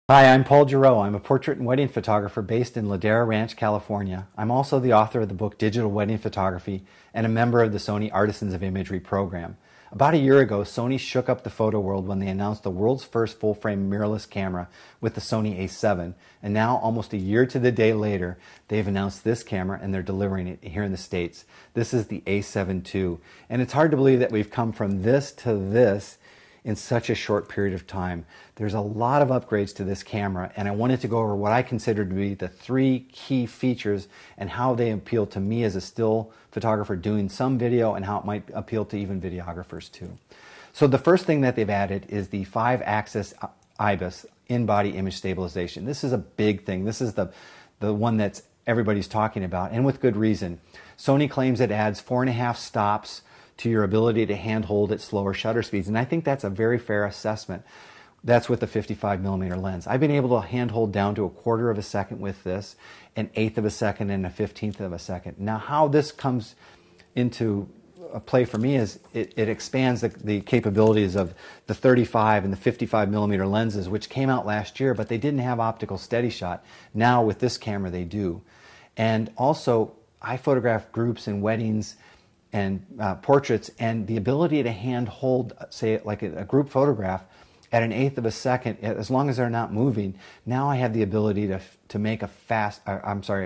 Hi, I'm Paul Gero. I'm a portrait and wedding photographer based in Ladera Ranch, California. I'm also the author of the book Digital Wedding Photography and a member of the Sony Artisans of Imagery program. About a year ago, Sony shook up the photo world when they announced the world's first full-frame mirrorless camera with the Sony A7, and now, almost a year to the day later, they've announced this camera and they're delivering it here in the States. This is the A7 II, and it's hard to believe that we've come from this to this in such a short period of time. There's a lot of upgrades to this camera, and I wanted to go over what I consider to be the three key features and how they appeal to me as a still photographer doing some video, and how it might appeal to even videographers too. So the first thing that they've added is the 5-axis IBIS, in-body image stabilization. This is a big thing. This is the one that's everybody's talking about, and with good reason. Sony claims it adds 4.5 stops to your ability to handhold at slower shutter speeds, and I think that's a very fair assessment. That's with the 55mm lens. I've been able to handhold down to 1/4 of a second with this, 1/8 of a second, and 1/15 of a second. Now, how this comes into play for me is it expands the capabilities of the 35 and the 55mm lenses, which came out last year, but they didn't have optical steady shot. Now with this camera they do. And also, I photograph groups and weddings and portraits, and the ability to hand hold, say, like a group photograph at 1/8 of a second, as long as they're not moving. Now I have the ability to make a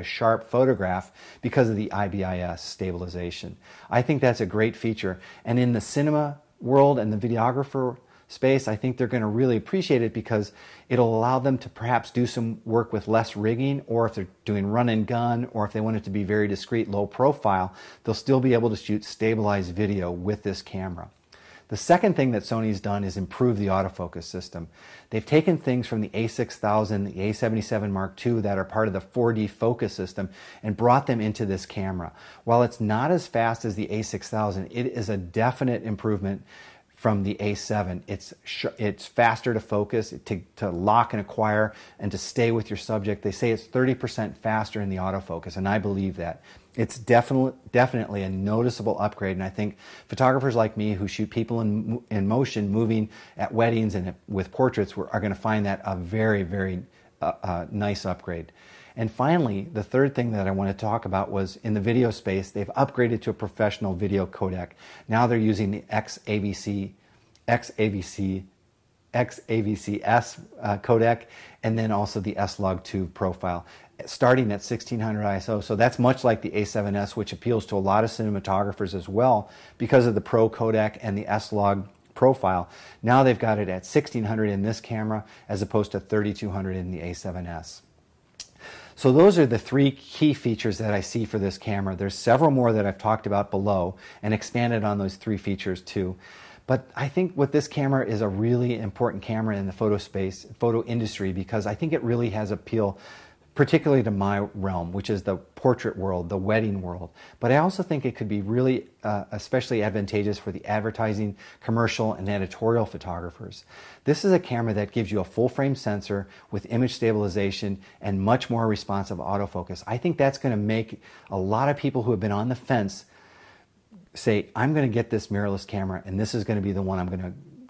sharp photograph because of the IBIS stabilization. I think that's a great feature, and in the cinema world and the videographer space, I think they're going to really appreciate it because it'll allow them to perhaps do some work with less rigging, or if they're doing run and gun, or if they want it to be very discreet, low profile, they'll still be able to shoot stabilized video with this camera. The second thing that Sony's done is improve the autofocus system. They've taken things from the A6000, the A77 Mark II that are part of the 4D focus system and brought them into this camera. While it's not as fast as the A6000, it is a definite improvement from the A7. It's faster to focus, to lock and acquire, and to stay with your subject. They say it's 30% faster in the autofocus, and I believe that. It's definitely a noticeable upgrade, and I think photographers like me who shoot people in motion moving at weddings and with portraits are going to find that a very, very nice upgrade. And finally, the third thing that I want to talk about was in the video space, they've upgraded to a professional video codec. Now they're using the XAVC-S codec, and then also the S-Log2 profile, starting at 1600 ISO. So that's much like the A7S, which appeals to a lot of cinematographers as well because of the Pro codec and the S-Log profile. Now they've got it at 1600 in this camera as opposed to 3200 in the A7S. So those are the three key features that I see for this camera. There's several more that I've talked about below and expanded on those three features too. But I think with this camera is a really important camera in the photo industry, because I think it really has appeal particularly to my realm, which is the portrait world, the wedding world. But I also think it could be really especially advantageous for the advertising, commercial, and editorial photographers. This is a camera that gives you a full-frame sensor with image stabilization and much more responsive autofocus. I think that's going to make a lot of people who have been on the fence say, I'm going to get this mirrorless camera, and this is going to be the one I'm going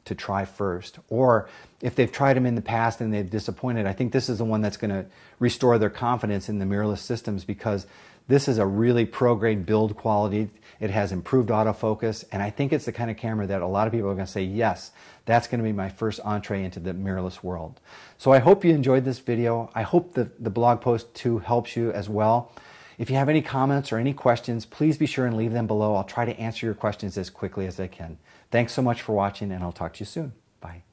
to try first. Or if they've tried them in the past and they've disappointed, I think this is the one that's going to restore their confidence in the mirrorless systems, because this is a really pro-grade build quality. It has improved autofocus, and I think it's the kind of camera that a lot of people are going to say, yes, that's going to be my first entree into the mirrorless world. So I hope you enjoyed this video. I hope the blog post too helps you as well. If you have any comments or any questions, please be sure and leave them below. I'll try to answer your questions as quickly as I can. Thanks so much for watching, and I'll talk to you soon. Bye.